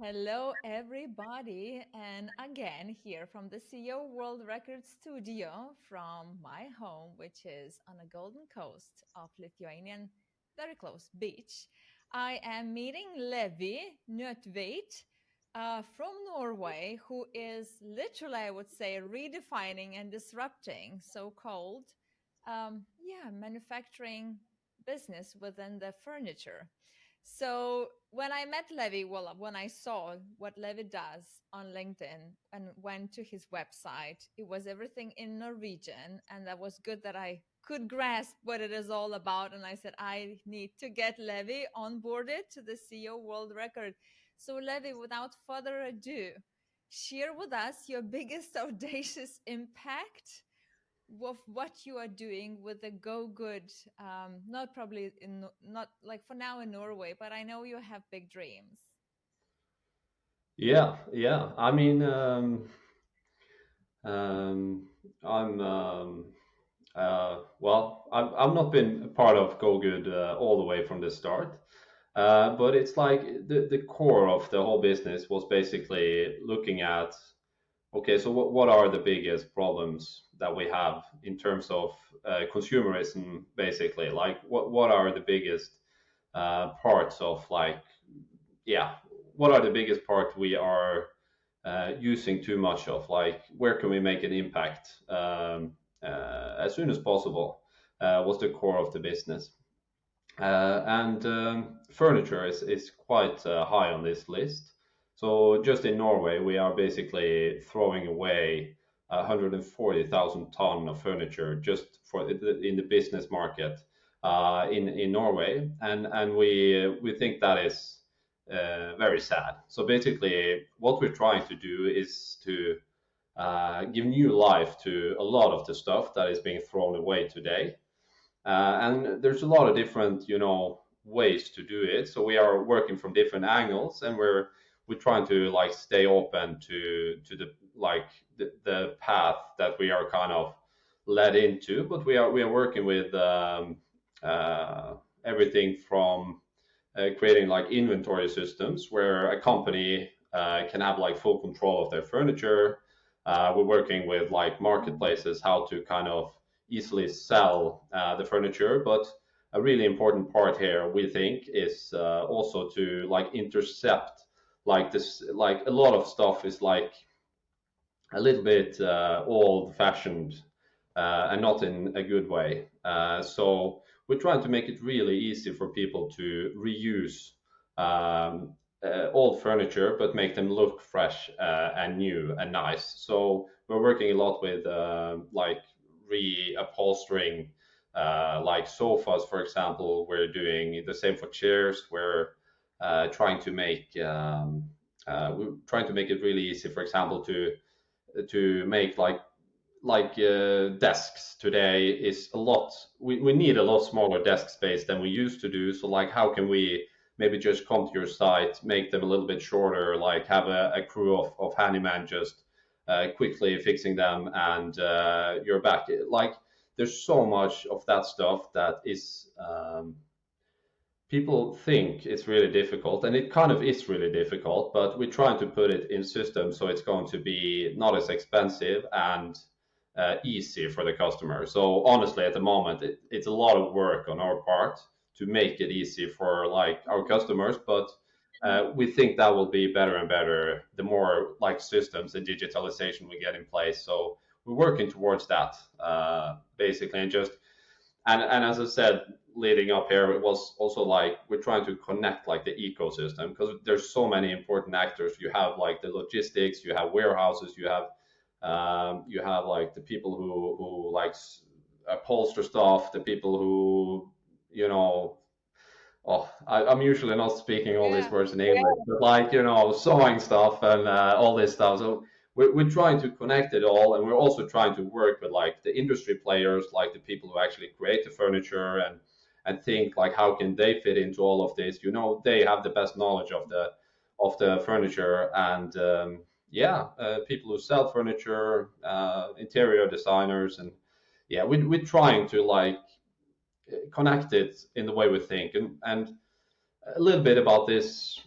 Hello, everybody, and again here from the CEO World Record Studio from my home, which is on the golden coast of Lithuanian, very close beach. I am meeting Levi Nøttveit from Norway, who is literally, I would say, redefining and disrupting so-called, manufacturing business within the furniture. So when I met Levi, well, when I saw what Levi does on LinkedIn and went to his website, it was everything in Norwegian. And that was good that I could grasp what it is all about. And I said, I need to get Levi onboarded to the CEO World Record. So, Levi, without further ado, share with us your biggest audacious impact of what you are doing with the Gogood. Not probably in not like for now in Norway, but I know you have big dreams. Yeah. I mean, um, I'm I've not been a part of Gogood all the way from the start, but it's like the core of the whole business was basically looking at okay, so what are the biggest problems that we have in terms of consumerism, basically? Like, what are the biggest parts of like yeah, what are the biggest part we are using too much of? Like, where can we make an impact as soon as possible? Was the core of the business. And furniture is quite high on this list. So just in Norway, we are basically throwing away 140,000 ton of furniture just for in the business market in Norway, and we think that is very sad. So basically, what we're trying to do is to give new life to a lot of the stuff that is being thrown away today. And there's a lot of different, ways to do it. So we are working from different angles, and we're trying to like stay open to the like the path that we are kind of led into. But we are working with uh, everything from creating like inventory systems where a company can have like full control of their furniture. We're working with like marketplaces, how to kind of easily sell the furniture. But a really important part here, we think, is also to like intercept like this. Like a lot of stuff is like a little bit old fashioned and not in a good way. So we're trying to make it really easy for people to reuse old furniture, but make them look fresh and new and nice. So we're working a lot with like reupholstering, like sofas, for example. We're doing the same for chairs. Trying to make we're trying to make it really easy, for example, to make desks today is a lot. We need a lot smaller desk space than we used to do. So like, how can we maybe just come to your site, make them a little bit shorter, like have a crew of handyman just quickly fixing them, and you're back. Like, there's so much of that stuff that is people think it's really difficult, and it kind of is really difficult, but we're trying to put it in systems so it's going to be not as expensive and easy for the customer. So honestly, at the moment, it's a lot of work on our part to make it easy for like our customers, but we think that will be better and better the more like systems and digitalization we get in place. So we're working towards that basically, and just and as I said, leading up here, it was also like we're trying to connect like the ecosystem, because there's so many important actors. You have like the logistics, you have warehouses, you have like the people who like upholster stuff, the people who you know. Oh, I'm usually not speaking all these Yeah. words in English, but like sewing stuff and all this stuff. So we're trying to connect it all, and we're also trying to work with like the industry players, like the people who actually create the furniture, and think like how can they fit into all of this. They have the best knowledge of the furniture, and people who sell furniture, interior designers, and yeah, we're trying to like connect it in the way we think, and a little bit about this.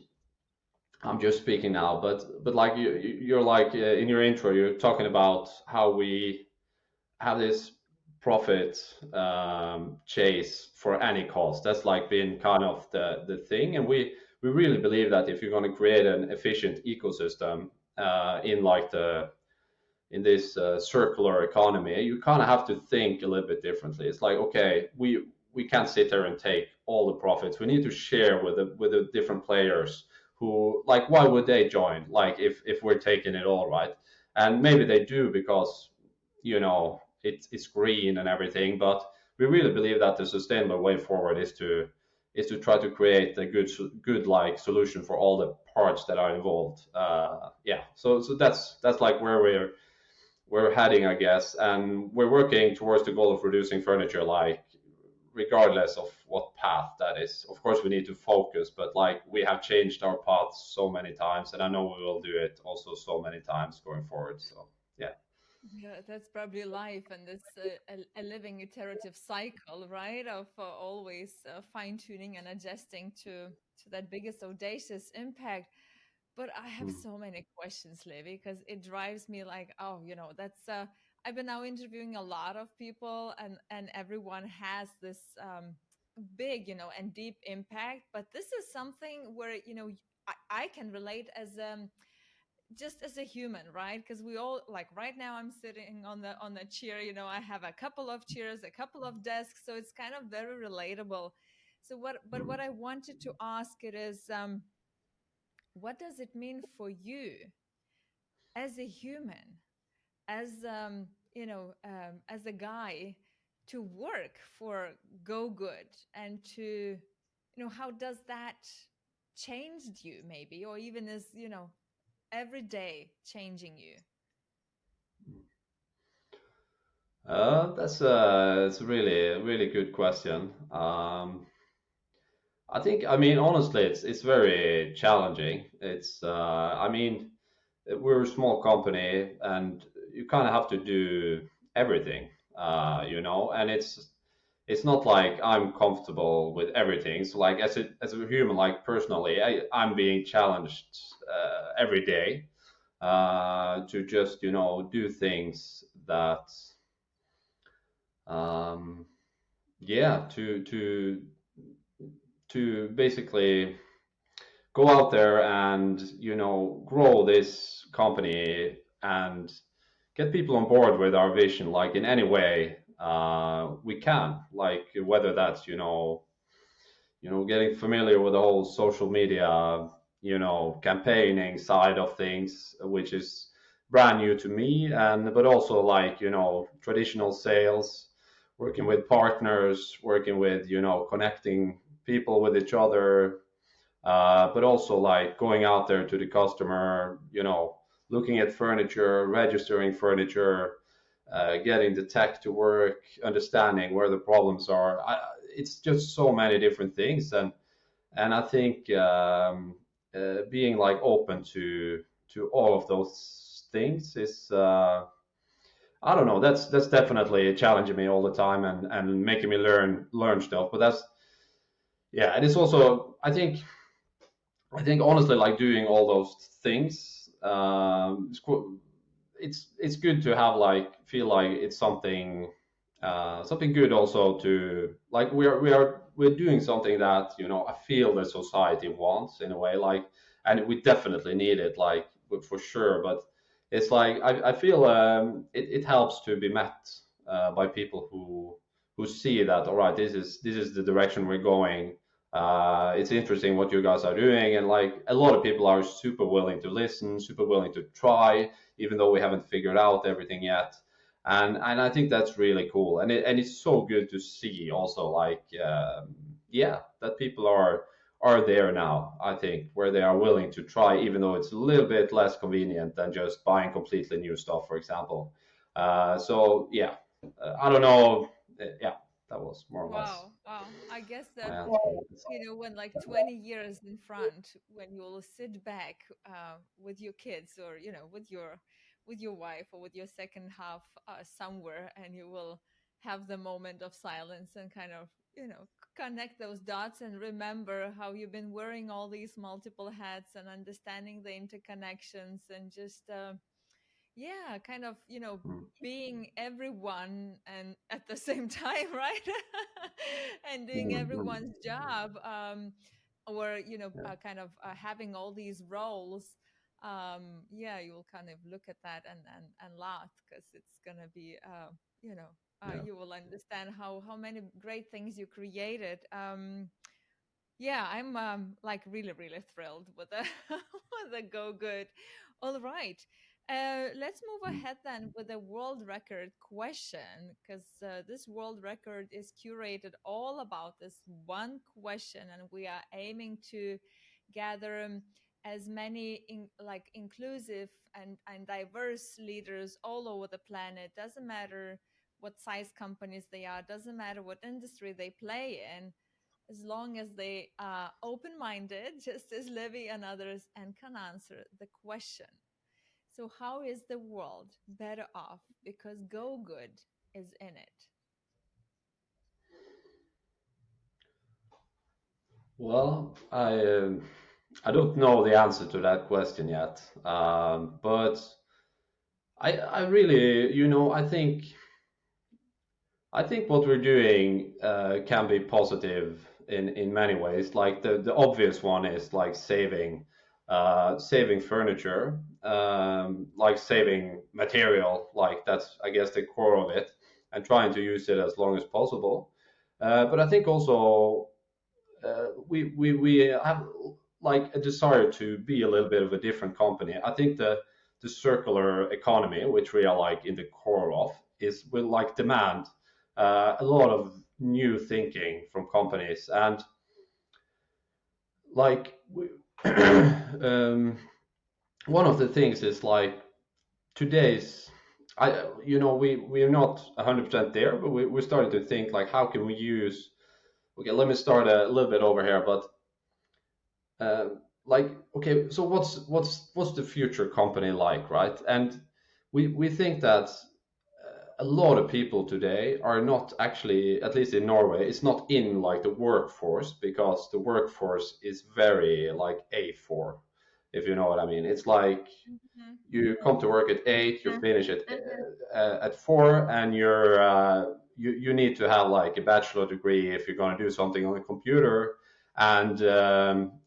I'm just speaking now, but like you're like in your intro, you're talking about how we have this profit chase for any cost. That's like been kind of the thing, and we really believe that if you're going to create an efficient ecosystem in like the in this circular economy, you kind of have to think a little bit differently. It's like, okay, we can't sit there and take all the profits. We need to share with the different players who, like, why would they join? Like, if we're taking it all, right? And maybe they do because it's green and everything, but we really believe that the sustainable way forward is to try to create a good like solution for all the parts that are involved. Yeah, so that's like where we're heading, I guess, and we're working towards the goal of reducing furniture, like regardless of what path that is. Of course, we need to focus, but like we have changed our paths so many times, and I know we will do it also so many times going forward. So yeah. Yeah, that's probably life, and this a living iterative cycle, right? Of always fine tuning and adjusting to that biggest audacious impact. But I have Mm. so many questions, Levi, because it drives me like, oh, that's I've been now interviewing a lot of people, and everyone has this big, and deep impact. But this is something where I can relate as just as a human, right? Because we all, like, right now I'm sitting on the chair, I have a couple of chairs, a couple of desks, so it's kind of very relatable. So what I wanted to ask it is, what does it mean for you as a human, as as a guy, to work for Gogood, and to, how does that changed you, maybe, or even is, every day changing you? That's a really good question. I think, I mean, honestly, it's very challenging. I mean, we're a small company, and you kind of have to do everything, and it's not like I'm comfortable with everything. So, like, as a human, like personally, I'm being challenged every day to just, do things that, um, yeah, to basically go out there and grow this company and get people on board with our vision, like in any way we can, like whether that's getting familiar with the whole social media campaigning side of things, which is brand new to me, and but also like traditional sales, working with partners, working with connecting people with each other, but also like going out there to the customer, looking at furniture, registering furniture, getting the tech to work, understanding where the problems are. It's just so many different things, and I think being like open to all of those things is. I don't know. That's definitely challenging me all the time and making me learn stuff. But that's yeah, and it's also I think honestly, like doing all those things, it's good to have like feel like it's something something good also to like we're doing something that I feel the society wants in a way, like, and we definitely need it, like for sure. But it's like I feel it helps to be met by people who see that all right, this is the direction we're going. It's interesting what you guys are doing, and like a lot of people are super willing to listen, super willing to try, even though we haven't figured out everything yet. And I think that's really cool, and it's so good to see also like yeah, that people are there now, I think, where they are willing to try, even though it's a little bit less convenient than just buying completely new stuff, for example. So yeah, I don't know. Yeah, that was more or less Wow, wow. I guess my that, answer. when like 20 years in front, when you'll sit back with your kids, or, with your wife, or with your second half somewhere, and you will have the moment of silence and kind of, connect those dots and remember how you've been wearing all these multiple hats and understanding the interconnections and just yeah, kind of, Mm, being everyone and at the same time, right? And doing mm, mm. everyone's job, or Yeah, kind of having all these roles. Yeah, you will kind of look at that and laugh because it's gonna be yeah, you will understand how many great things you created. Yeah, I'm like really, really thrilled with the with the Go Good. All right. Let's move mm. ahead then with the world record question because this world record is curated all about this one question, and we are aiming to gather as many like inclusive and diverse leaders all over the planet. Doesn't matter what size companies they are, doesn't matter what industry they play in, as long as they are open minded, just as Levi and others, and can answer the question. So, how is the world better off because Go Good is in it? Well, I don't know the answer to that question yet, but I really, I think what we're doing can be positive in many ways. Like the obvious one is like saving furniture, like saving material. Like that's I guess the core of it, and trying to use it as long as possible. But I think also we have like a desire to be a little bit of a different company. I think the circular economy, which we are like in the core of, is will like demand a lot of new thinking from companies and like um, one of the things is like today's we're not 100% there, but we started to think like how can we use. Okay, let me start a little bit over here, but like okay, so what's the future company like, right? And we think that a lot of people today are not actually, at least in Norway, it's not in like the workforce because the workforce is very like A4, if you know what I mean. It's like Mhm. you come to work at 8, you finish at 4, and you need to have like a bachelor degree if you're going to do something on a computer. And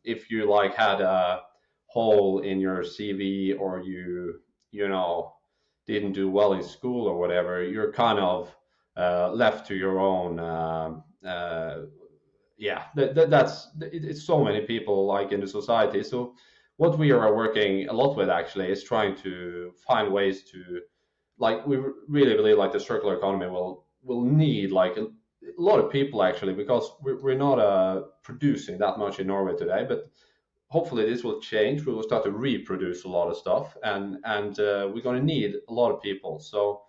if you like had a hole in your CV, or you know didn't do well in school or whatever, you're kind of left to your own. Yeah, it's so many people like in the society. So what we are working a lot with actually is trying to find ways to, like, we really believe like the circular economy will need like a lot of people actually, because we're not producing that much in Norway today, but hopefully this will change. We will start to reproduce a lot of stuff, and we're going to need a lot of people. So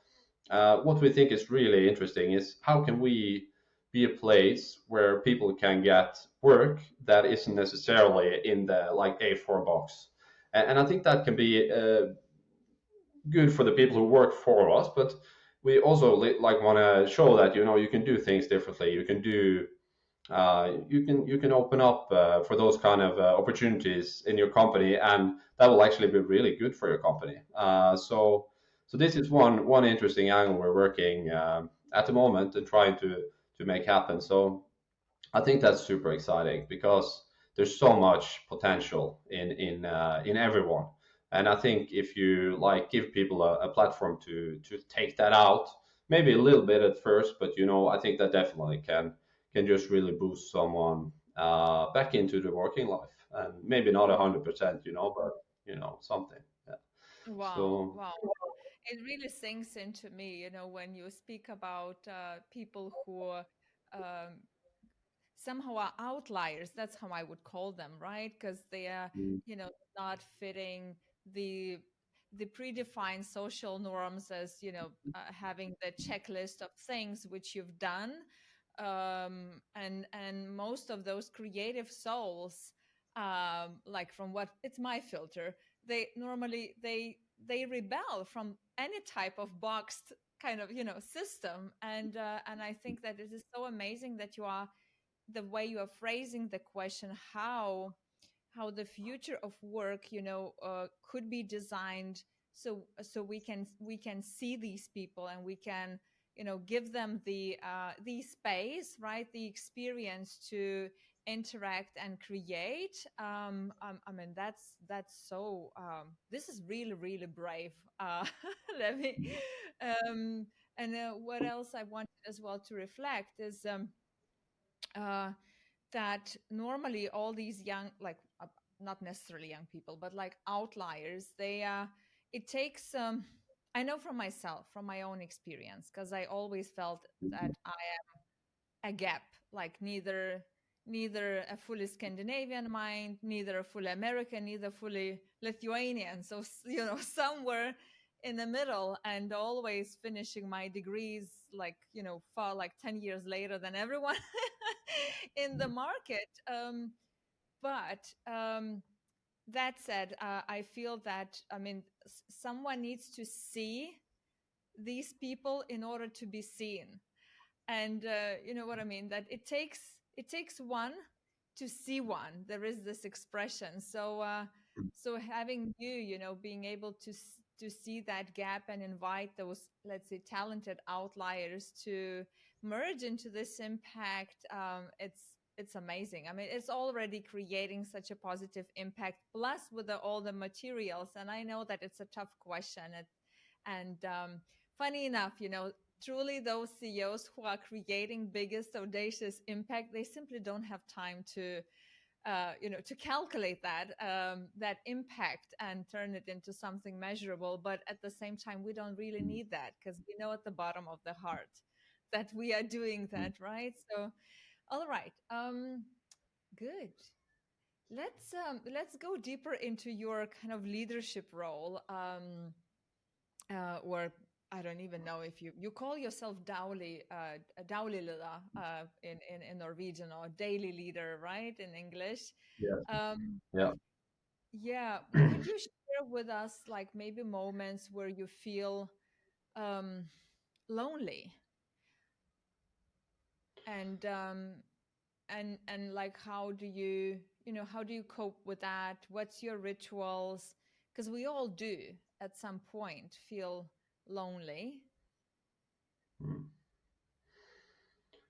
what we think is really interesting is how can we be a place where people can get work that isn't necessarily in the like A4 box. And I think that can be good for the people who work for us, but we also like want to show that you can do things differently. You can open up for those kind of opportunities in your company, and that will actually be really good for your company. So this is one interesting angle we're working at the moment and trying to make happen. So I think that's super exciting because there's so much potential in everyone, and I think if you like give people a platform to take that out, maybe a little bit at first, but I think that definitely can just really boost someone back into the working life, and maybe not 100%, but something. Yeah. Wow, So wow. It really sinks into me, when you speak about people who um, somehow are outliers. That's how I would call them, right? Because they are, mm, you know, not fitting the the predefined social norms as having the checklist of things which you've done, and most of those creative souls, like from what it's my filter, they normally they rebel from any type of boxed kind of system, and I think that it is so amazing that you are the way you are phrasing the question, how the future of work, could be designed, so we can see these people, and we can, give them the space, right, the experience to interact and create. I mean, that's so, this is really, really brave, Levi. um and what else I wanted as well to reflect is, uh that normally all these young, like, not necessarily young people, but like outliers, they it takes, I know from myself, from my own experience, because I always felt that I am a gap, like neither a fully Scandinavian mind, neither a fully American, neither fully Lithuanian, so somewhere in the middle, and always finishing my degrees, like, far, like 10 years later than everyone in the market. But that said, I feel that, I mean, someone needs to see these people in order to be seen. And you know what I mean, that it takes one to see one. There is this expression. So having you, being able to see that gap and invite those, let's say, talented outliers to merge into this impact, it's amazing. I mean, it's already creating such a positive impact, plus with all the materials. And I know that it's a tough question. And funny enough, truly those CEOs who are creating biggest audacious impact, they simply don't have time to calculate that impact and turn it into something measurable. But at the same time, we don't really need that, because we know at the bottom of the heart that we are doing that, right? So, all right, good. Let's go deeper into your kind of leadership role. Or I don't even know if you call yourself a daglig leader, in Norwegian, or daily leader, right, in English. Yes. Um, Yeah. yeah, could you share with us, like, maybe moments where you feel um, lonely, and like, how do you cope with that? What's your rituals? Because we all do at some point feel lonely. Mm.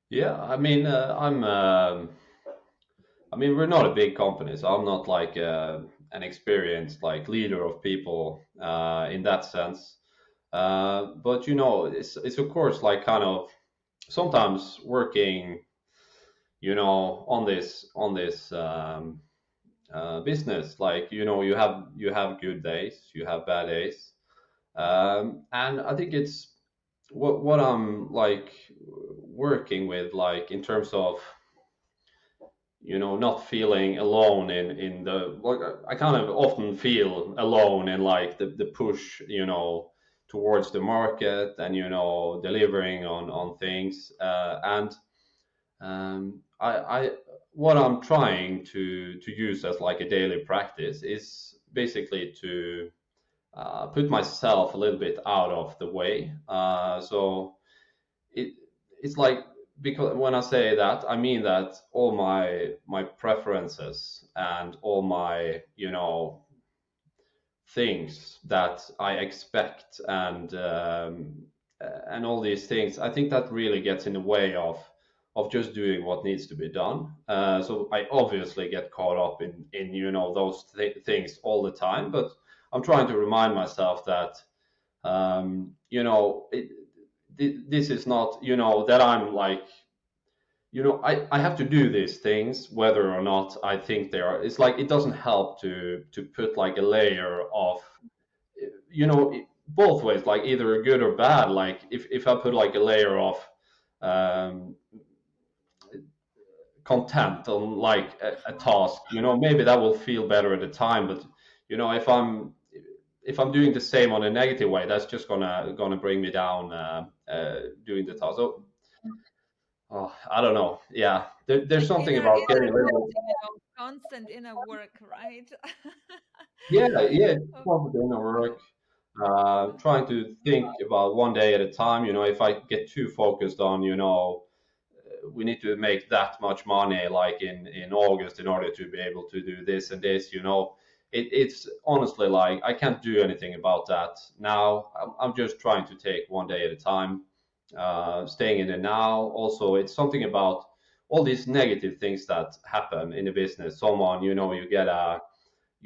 Yeah, I mean, I mean, we're not a big company, so I'm not like an experienced like leader of people in that sense. But it's of course like kind of sometimes working, on this business. Like you have good days, you have bad days, and I think it's what I'm like working with, like in terms of not feeling alone in the like I kind of often feel alone in like the push towards the market, and delivering on things, and I what I'm trying to use as like a daily practice is basically to put myself a little bit out of the way. So it it's like, because when I say that, I mean that all my preferences and all my things that I expect, and all these things, I think that really gets in the way of just doing what needs to be done. So I obviously get caught up in those things all the time, but I'm trying to remind myself that this is not that I'm like I have to do these things whether or not I think they are. It's like it doesn't help to put like a layer of both ways, like either good or bad. Like if I put like a layer of um, content on like a task, maybe that will feel better at the time. But if I'm doing the same on a negative way, that's just gonna bring me down doing the task. So I don't know. Yeah, there's something about Inner getting rid work, of. constant inner work, right? Yeah, yeah, Oh, confident yeah. work. Trying to think about one day at a time. If I get too focused on, we need to make that much money like in August in order to be able to do this and this, it's honestly like I can't do anything about that now. I'm just trying to take one day at a time, staying in the now. Also, it's something about all these negative things that happen in the business. Someone, you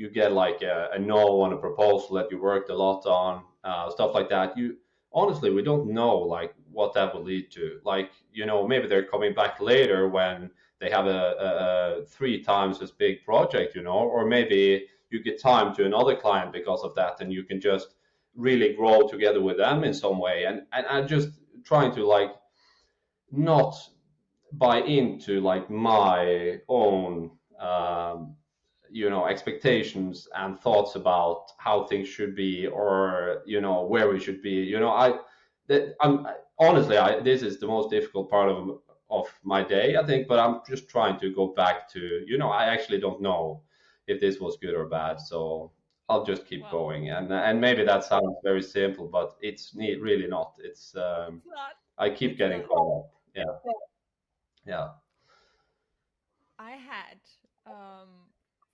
get like a no on a proposal that you worked a lot on, stuff like that. You honestly, we don't know like what that will lead to. Like, maybe they're coming back later when they have a three times as big project, or maybe you get time to another client because of that, and you can just really grow together with them in some way. And I'm just trying to like not buy into like my own expectations and thoughts about how things should be, or where we should be. I'm honestly, this is the most difficult part of my day, I think. But I'm just trying to go back to, I actually don't know if this was good or bad, so I'll just keep Well, going. And maybe that sounds very simple, but really not. it's not. I keep It's getting not. caught up. Yeah. Yeah. I had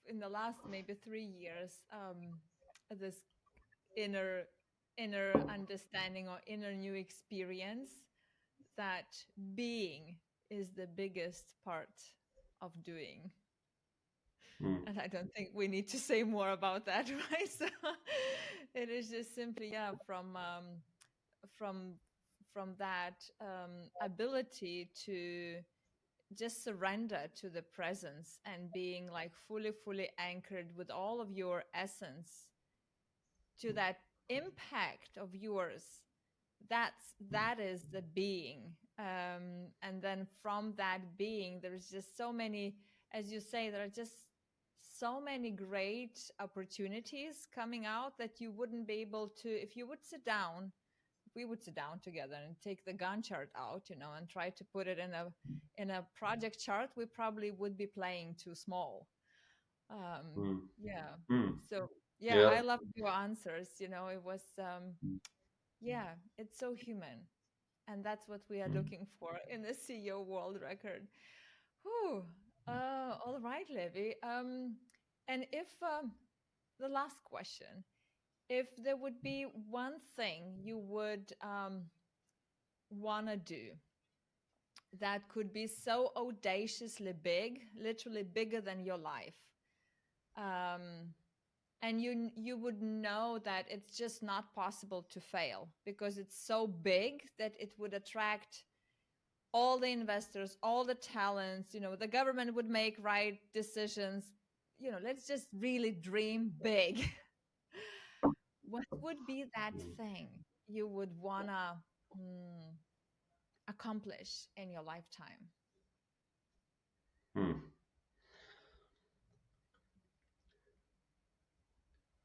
in the last maybe 3 years this inner inner understanding or inner new experience that being is the biggest part of doing. Mm. And I don't think we need to say more about that, right? So it is just simply, yeah, from from that ability to just surrender to the presence and being like fully anchored with all of your essence to that impact of yours. That is the being. And then from that being, there's just so many, as you say, there are just so many great opportunities coming out that you wouldn't be able to if you would sit down. If we would sit down together and take the Gantt chart out, and try to put it in a project chart, we probably would be playing too small. Mm. Yeah. Mm. So yeah, Yeah. I love your answers. It was yeah, it's so human, and that's what we are Mm. looking for in the CEO world record. Whew. All right, Levi. And if the last question, if there would be one thing you would want to do that could be so audaciously big, literally bigger than your life, um, and you would know that it's just not possible to fail because it's so big that it would attract all the investors, all the talents, the government would make right decisions. Let's just really dream big. What would be that thing you would wanna accomplish in your lifetime? Mm.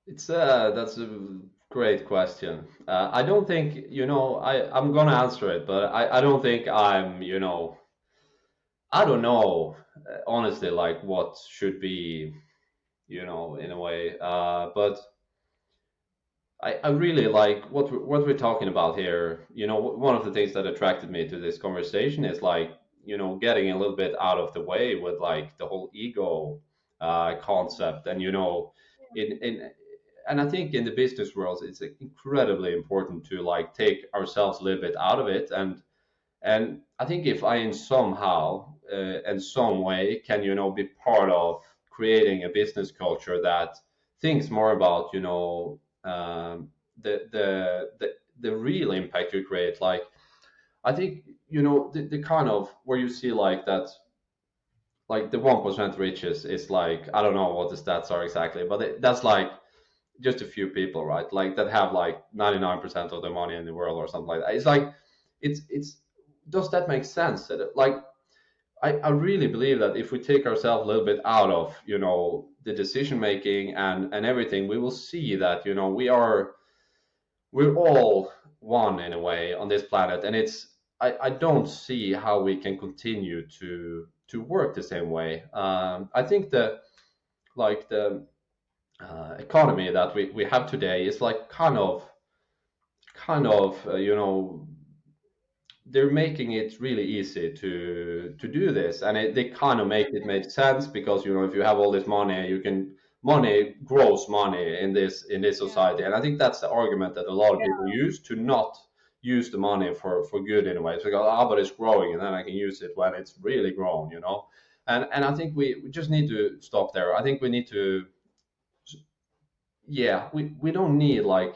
That's a great question. I don't think, I'm gonna answer it, but I don't think I don't know, honestly, like what should be, in a way. But I really like what we're talking about here. One of the things that attracted me to this conversation is like, getting a little bit out of the way with like the whole ego concept, and in and I think in the business world, it's incredibly important to like take ourselves a little bit out of it, and I think if I in somehow in some way can be part of creating a business culture that thinks more about the real impact you create. Like, I think the kind of where you see like that, like the 1% riches is like, I don't know what the stats are exactly, but that's like just a few people, right? Like that have like 99% of the money in the world or something like that. It's like it's does that make sense? Like, I really believe that if we take ourselves a little bit out of the decision making and everything, we will see that we're all one in a way on this planet, and I don't see how we can continue to work the same way. I think the like the economy that we have today is like kind of they're making it really easy to do this, and they kind of make it make sense because if you have all this money, you can money grows money in this Yeah. society, and I think that's the argument that a lot of people use to not use the money for good in a way. It's like, but it's growing, and then I can use it when it's really grown. And I think we just need to stop there. I think we need to, yeah, we don't need like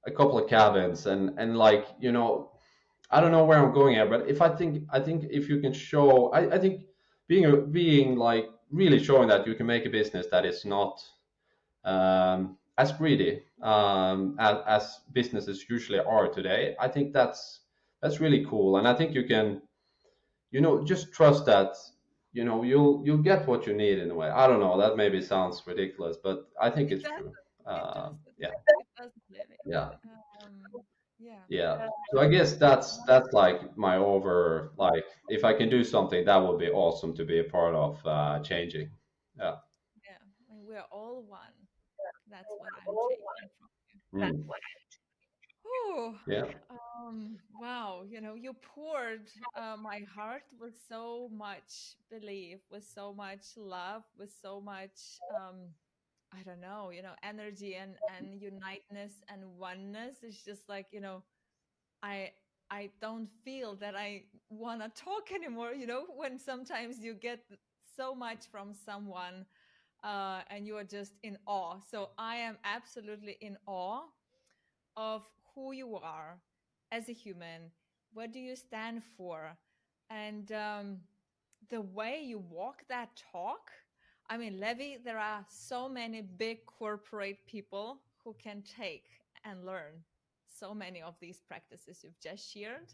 a couple of cabins and like I don't know where I'm going at, but if I think if you can show, I think being like really showing that you can make a business that is not as greedy as businesses usually are today. I think that's really cool, and I think you can just trust that you'll get what you need in a way. I don't know. That maybe sounds ridiculous, but I think It it's does. true. It does. Yeah, It does, Levi. yeah. Yeah. Yeah. So I guess that's like my over like if I can do something that would be awesome to be a part of changing. Yeah. Yeah. And we're all one. That's what I'm taking from. Mm. Oh, Yeah. wow. You poured my heart with so much belief, with so much love, with so much, I don't know, energy and uniteness and oneness. It's just like, I I don't feel that I want to talk anymore, when sometimes you get so much from someone and you are just in awe. So I am absolutely in awe of who you are as a human. What do you stand for? And the way you walk that talk. I mean, Levi, there are so many big corporate people who can take and learn so many of these practices you've just shared.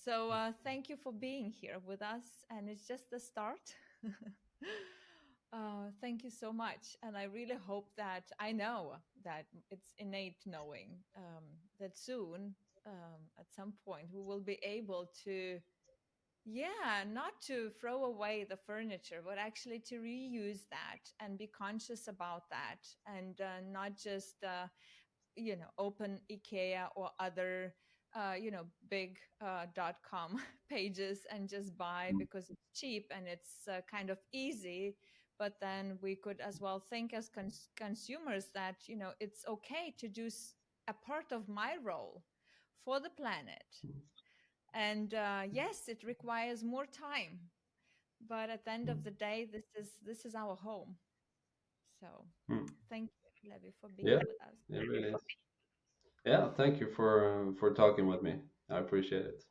So thank you for being here with us. And it's just the start. Thank you so much. And I really hope that I know that it's innate knowing that soon, at some point, we will be able to, yeah, not to throw away the furniture, but actually to reuse that and be conscious about that and not just open IKEA or other big .com pages and just buy because it's cheap and it's kind of easy. But then we could as well think as consumers that it's okay to do a part of my role for the planet. And yes, it requires more time, but at the end of the day, this is our home. So Mm. thank you, Levi, for Yeah. being with us. It really is. Yeah. Thank you for talking with me. I appreciate it.